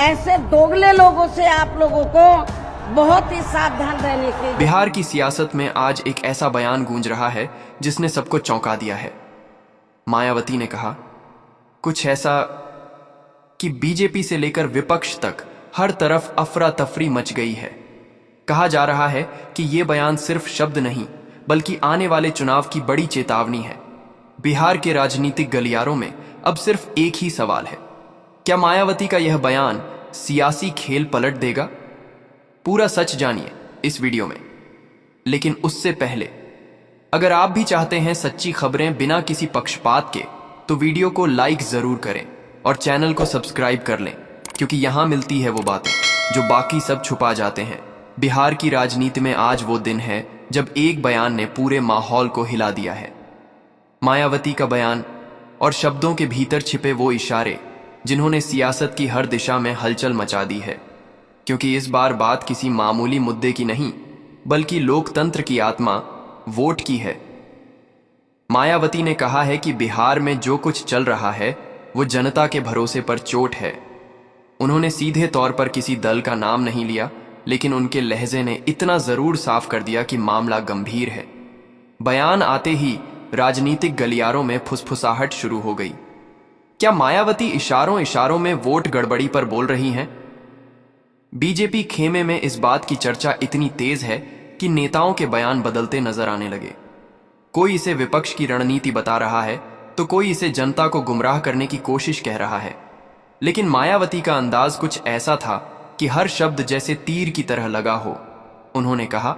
ऐसे दोगले लोगों से आप लोगों को बहुत ही सावधान रहने की। बिहार की सियासत में आज एक ऐसा बयान गूंज रहा है जिसने सबको चौंका दिया है। मायावती ने कहा कुछ ऐसा कि बीजेपी से लेकर विपक्ष तक हर तरफ अफरा तफरी मच गई है। कहा जा रहा है कि यह बयान सिर्फ शब्द नहीं बल्कि आने वाले चुनाव की बड़ी चेतावनी है। बिहार के राजनीतिक गलियारों में अब सिर्फ एक ही सवाल है, क्या मायावती का यह बयान सियासी खेल पलट देगा? पूरा सच जानिए इस वीडियो में। लेकिन उससे पहले अगर आप भी चाहते हैं सच्ची खबरें बिना किसी पक्षपात के, तो वीडियो को लाइक जरूर करें और चैनल को सब्सक्राइब कर लें, क्योंकि यहां मिलती है वो बातें जो बाकी सब छुपा जाते हैं। बिहार की राजनीति में आज वो दिन है जब एक बयान ने पूरे माहौल को हिला दिया है। मायावती का बयान और शब्दों के भीतर छिपे वो इशारे जिन्होंने सियासत की हर दिशा में हलचल मचा दी है, क्योंकि इस बार बात किसी मामूली मुद्दे की नहीं बल्कि लोकतंत्र की आत्मा वोट की है। मायावती ने कहा है कि बिहार में जो कुछ चल रहा है वो जनता के भरोसे पर चोट है। उन्होंने सीधे तौर पर किसी दल का नाम नहीं लिया, लेकिन उनके लहजे ने इतना जरूर साफ कर दिया कि मामला गंभीर है। बयान आते ही राजनीतिक गलियारों में फुसफुसाहट शुरू हो गई। क्या मायावती इशारों इशारों में वोट गड़बड़ी पर बोल रही हैं? बीजेपी खेमे में इस बात की चर्चा इतनी तेज है कि नेताओं के बयान बदलते नजर आने लगे। कोई इसे विपक्ष की रणनीति बता रहा है तो कोई इसे जनता को गुमराह करने की कोशिश कह रहा है। लेकिन मायावती का अंदाज कुछ ऐसा था कि हर शब्द जैसे तीर की तरह लगा हो। उन्होंने कहा,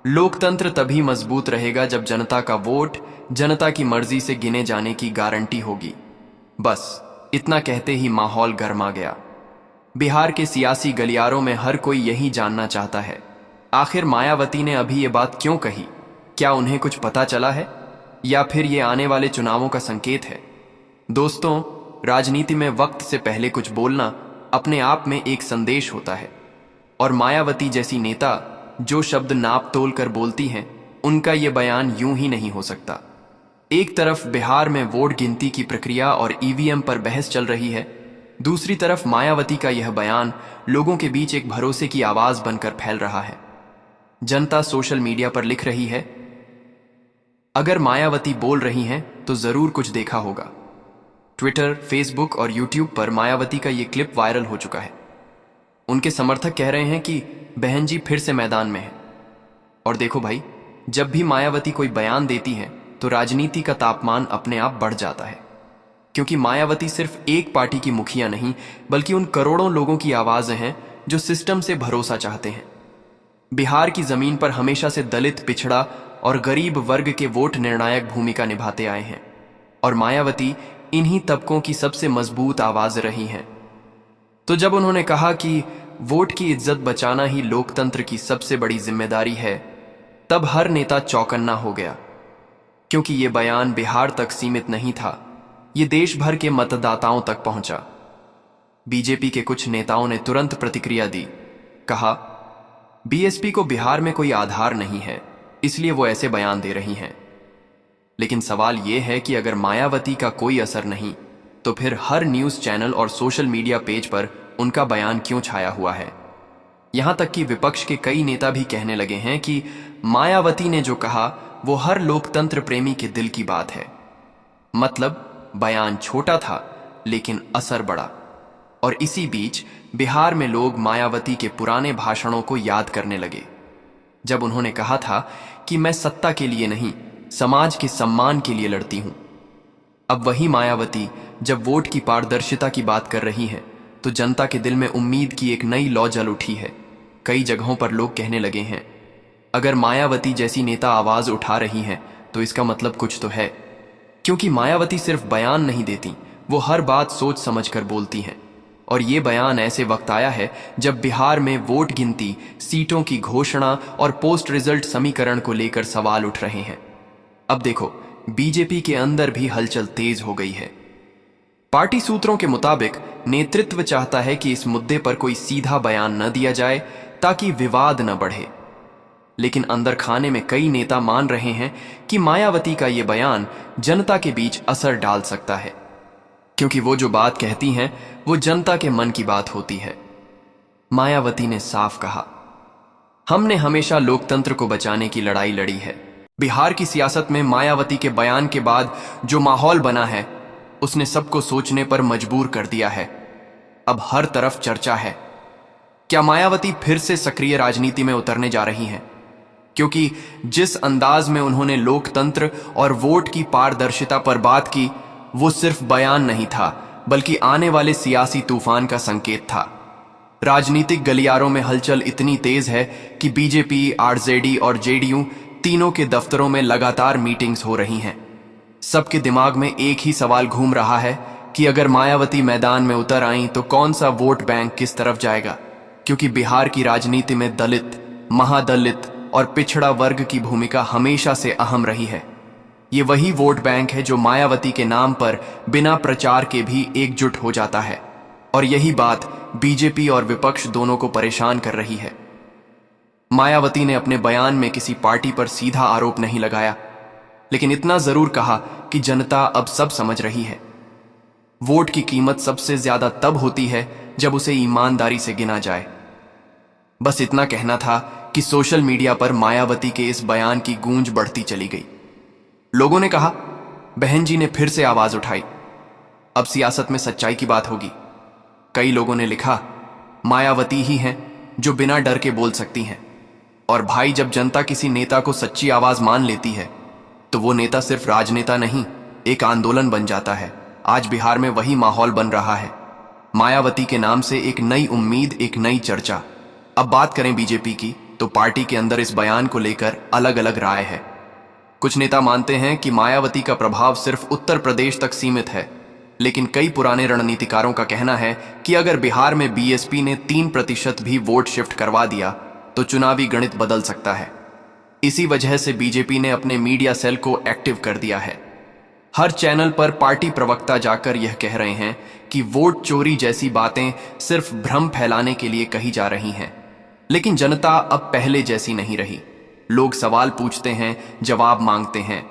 लोकतंत्र तभी मजबूत रहेगा जब जनता का वोट जनता की मर्जी से गिने जाने की गारंटी होगी। बस इतना कहते ही माहौल गर्मा गया। बिहार के सियासी गलियारों में हर कोई यही जानना चाहता है, आखिर मायावती ने अभी ये बात क्यों कही? क्या उन्हें कुछ पता चला है या फिर ये आने वाले चुनावों का संकेत है? दोस्तों, राजनीति में वक्त से पहले कुछ बोलना अपने आप में एक संदेश होता है, और मायावती जैसी नेता जो शब्द नाप तोल कर बोलती हैं, उनका ये बयान यूं ही नहीं हो सकता। एक तरफ बिहार में वोट गिनती की प्रक्रिया और ईवीएम पर बहस चल रही है, दूसरी तरफ मायावती का यह बयान लोगों के बीच एक भरोसे की आवाज बनकर फैल रहा है। जनता सोशल मीडिया पर लिख रही है, अगर मायावती बोल रही हैं तो जरूर कुछ देखा होगा। ट्विटर, फेसबुक और यूट्यूब पर मायावती का ये क्लिप वायरल हो चुका है। उनके समर्थक कह रहे हैं कि बहन जी फिर से मैदान में है। और देखो भाई, जब भी मायावती कोई बयान देती हैं तो राजनीति का तापमान अपने आप बढ़ जाता है, क्योंकि मायावती सिर्फ एक पार्टी की मुखिया नहीं बल्कि उन करोड़ों लोगों की आवाजें हैं जो सिस्टम से भरोसा चाहते हैं। बिहार की जमीन पर हमेशा से दलित, पिछड़ा और गरीब वर्ग के वोट निर्णायक भूमिका निभाते आए हैं, और मायावती इन्हीं तबकों की सबसे मजबूत आवाज रही हैं। तो जब उन्होंने कहा कि वोट की इज्जत बचाना ही लोकतंत्र की सबसे बड़ी जिम्मेदारी है, तब हर नेता चौकन्ना हो गया, क्योंकि यह बयान बिहार तक सीमित नहीं था, ये देश भर के मतदाताओं तक पहुंचा। बीजेपी के कुछ नेताओं ने तुरंत प्रतिक्रिया दी, कहा बीएसपी को बिहार में कोई आधार नहीं है, इसलिए वो ऐसे बयान दे रही हैं। लेकिन सवाल यह है कि अगर मायावती का कोई असर नहीं, तो फिर हर न्यूज चैनल और सोशल मीडिया पेज पर उनका बयान क्यों छाया हुआ है? यहां तक कि विपक्ष के कई नेता भी कहने लगे हैं कि मायावती ने जो कहा वो हर लोकतंत्र प्रेमी के दिल की बात है। मतलब बयान छोटा था लेकिन असर बड़ा। और इसी बीच बिहार में लोग मायावती के पुराने भाषणों को याद करने लगे, जब उन्होंने कहा था कि मैं सत्ता के लिए नहीं, समाज के सम्मान के लिए लड़ती हूं। अब वही मायावती जब वोट की पारदर्शिता की बात कर रही हैं, तो जनता के दिल में उम्मीद की एक नई लौ जल उठी है। कई जगहों पर लोग कहने लगे हैं, अगर मायावती जैसी नेता आवाज उठा रही हैं तो इसका मतलब कुछ तो है, क्योंकि मायावती सिर्फ बयान नहीं देती, वो हर बात सोच समझकर बोलती हैं। और ये बयान ऐसे वक्त आया है जब बिहार में वोट गिनती, सीटों की घोषणा और पोस्ट रिजल्ट समीकरण को लेकर सवाल उठ रहे हैं। अब देखो, बीजेपी के अंदर भी हलचल तेज हो गई है। पार्टी सूत्रों के मुताबिक नेतृत्व चाहता है कि इस मुद्दे पर कोई सीधा बयान न दिया जाए ताकि विवाद न बढ़े। लेकिन अंदर खाने में कई नेता मान रहे हैं कि मायावती का यह बयान जनता के बीच असर डाल सकता है। क्योंकि वो जो बात कहती हैं वो जनता के मन की बात होती है। मायावती ने साफ कहा, हमने हमेशा लोकतंत्र को बचाने की लड़ाई लड़ी है। बिहार की सियासत में मायावती के बयान के बाद जो माहौल बना है उसने सबको सोचने पर मजबूर कर दिया है। अब हर तरफ चर्चा है, क्या मायावती फिर से सक्रिय राजनीति में उतरने जा रही हैं? क्योंकि जिस अंदाज में उन्होंने लोकतंत्र और वोट की पारदर्शिता पर बात की, वो सिर्फ बयान नहीं था बल्कि आने वाले सियासी तूफान का संकेत था। राजनीतिक गलियारों में हलचल इतनी तेज है कि बीजेपी, आरजेडी और जेडीयू तीनों के दफ्तरों में लगातार मीटिंग्स हो रही हैं। सबके दिमाग में एक ही सवाल घूम रहा है कि अगर मायावती मैदान में उतर आईं तो कौन सा वोट बैंक किस तरफ जाएगा, क्योंकि बिहार की राजनीति में दलित, महादलित और पिछड़ा वर्ग की भूमिका हमेशा से अहम रही है। ये वही वोट बैंक है जो मायावती के नाम पर बिना प्रचार के भी एकजुट हो जाता है, और यही बात बीजेपी और विपक्ष दोनों को परेशान कर रही है। मायावती ने अपने बयान में किसी पार्टी पर सीधा आरोप नहीं लगाया, लेकिन इतना जरूर कहा कि जनता अब सब समझ रही है। वोट की कीमत सबसे ज्यादा तब होती है जब उसे ईमानदारी से गिना जाए। बस इतना कहना था कि सोशल मीडिया पर मायावती के इस बयान की गूंज बढ़ती चली गई। लोगों ने कहा, बहन जी ने फिर से आवाज उठाई, अब सियासत में सच्चाई की बात होगी। कई लोगों ने लिखा, मायावती ही हैं जो बिना डर के बोल सकती हैं। और भाई, जब जनता किसी नेता को सच्ची आवाज मान लेती है तो वो नेता सिर्फ राजनेता नहीं, एक आंदोलन बन जाता है। आज बिहार में वही माहौल बन रहा है। मायावती के नाम से एक नई उम्मीद, एक नई चर्चा। अब बात करें बीजेपी की, तो पार्टी के अंदर इस बयान को लेकर अलग अलग राय है। कुछ नेता मानते हैं कि मायावती का प्रभाव सिर्फ उत्तर प्रदेश तक सीमित है, लेकिन कई पुराने रणनीतिकारों का कहना है कि अगर बिहार में बीएसपी ने 3% भी वोट शिफ्ट करवा दिया तो चुनावी गणित बदल सकता है। इसी वजह से बीजेपी ने अपने मीडिया सेल को एक्टिव कर दिया है। हर चैनल पर पार्टी प्रवक्ता जाकर यह कह रहे हैं कि वोट चोरी जैसी बातें सिर्फ भ्रम फैलाने के लिए कही जा रही हैं। लेकिन जनता अब पहले जैसी नहीं रही। लोग सवाल पूछते हैं, जवाब मांगते हैं।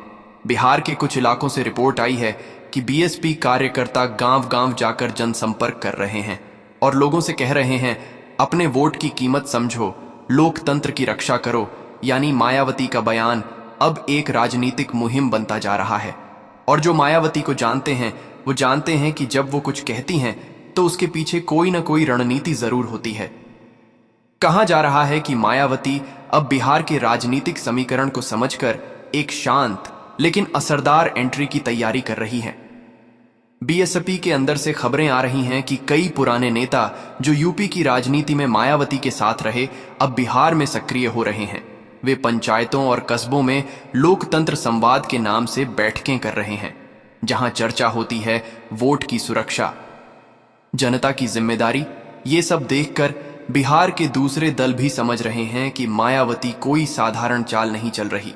बिहार के कुछ इलाकों से रिपोर्ट आई है कि बीएसपी कार्यकर्ता गांव-गांव जाकर जनसंपर्क कर रहे हैं और लोगों से कह रहे हैं, अपने वोट की कीमत समझो, लोकतंत्र की रक्षा करो। यानी मायावती का बयान अब एक राजनीतिक मुहिम बनता जा रहा है। और जो मायावती को जानते हैं वो जानते हैं कि जब वो कुछ कहती हैं तो उसके पीछे कोई ना कोई रणनीति जरूर होती है। कहा जा रहा है कि मायावती अब बिहार के राजनीतिक समीकरण को समझकर एक शांत लेकिन असरदार एंट्री की तैयारी कर रही हैं। बीएसपी के अंदर से खबरें आ रही हैं कि कई पुराने नेता जो यूपी की राजनीति में मायावती के साथ रहे, अब बिहार में सक्रिय हो रहे हैं। वे पंचायतों और कस्बों में लोकतंत्र संवाद के नाम से बैठकें कर रहे हैं, जहां चर्चा होती है वोट की सुरक्षा, जनता की जिम्मेदारी। ये सब देखकर बिहार के दूसरे दल भी समझ रहे हैं कि मायावती कोई साधारण चाल नहीं चल रही।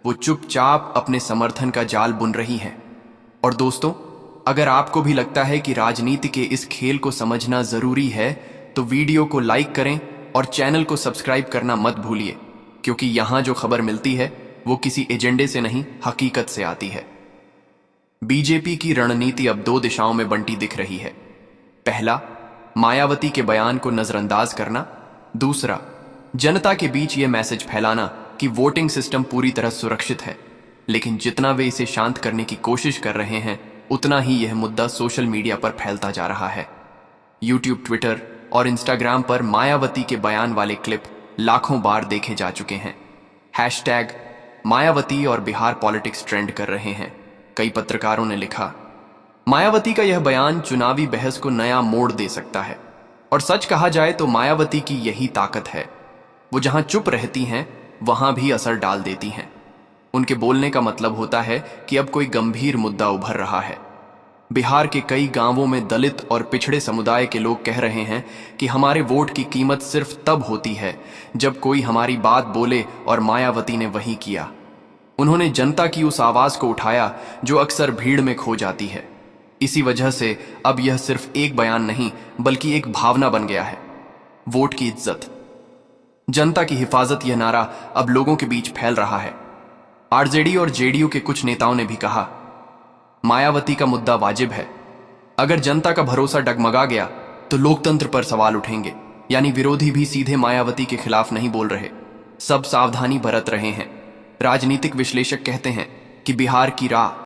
वो चुपचाप अपने समर्थन का जाल बुन रही हैं। और दोस्तों, अगर आपको भी लगता है कि राजनीति के इस खेल को समझना जरूरी है तो वीडियो को लाइक करें और चैनल को सब्सक्राइब करना मत भूलिए, क्योंकि यहां जो खबर मिलती है वो किसी एजेंडे से नहीं, हकीकत से आती है। बीजेपी की रणनीति अब 2 दिशाओं में बंटी दिख रही है। पहला, मायावती के बयान को नजरअंदाज करना। दूसरा, जनता के बीच यह मैसेज फैलाना कि वोटिंग सिस्टम पूरी तरह सुरक्षित है। लेकिन जितना वे इसे शांत करने की कोशिश कर रहे हैं, उतना ही यह मुद्दा सोशल मीडिया पर फैलता जा रहा है। यूट्यूब, ट्विटर और इंस्टाग्राम पर मायावती के बयान वाले क्लिप लाखों बार देखे जा चुके हैं। हैशटैग मायावती और बिहार पॉलिटिक्स ट्रेंड कर रहे हैं। कई पत्रकारों ने लिखा, मायावती का यह बयान चुनावी बहस को नया मोड़ दे सकता है। और सच कहा जाए तो मायावती की यही ताकत है, वो जहां चुप रहती हैं वहां भी असर डाल देती हैं। उनके बोलने का मतलब होता है कि अब कोई गंभीर मुद्दा उभर रहा है। बिहार के कई गांवों में दलित और पिछड़े समुदाय के लोग कह रहे हैं कि हमारे वोट की कीमत सिर्फ तब होती है जब कोई हमारी बात बोले, और मायावती ने वही किया। उन्होंने जनता की उस आवाज को उठाया जो अक्सर भीड़ में खो जाती है। इसी वजह से अब यह सिर्फ एक बयान नहीं बल्कि एक भावना बन गया है। वोट की इज्जत, जनता की हिफाजत, यह नारा अब लोगों के बीच फैल रहा है। आरजेडी और जेडीयू के कुछ नेताओं ने भी कहा, मायावती का मुद्दा वाजिब है, अगर जनता का भरोसा डगमगा गया तो लोकतंत्र पर सवाल उठेंगे। यानी विरोधी भी सीधे मायावती के खिलाफ नहीं बोल रहे, सब सावधानी बरत रहे हैं। राजनीतिक विश्लेषक कहते हैं कि बिहार की राह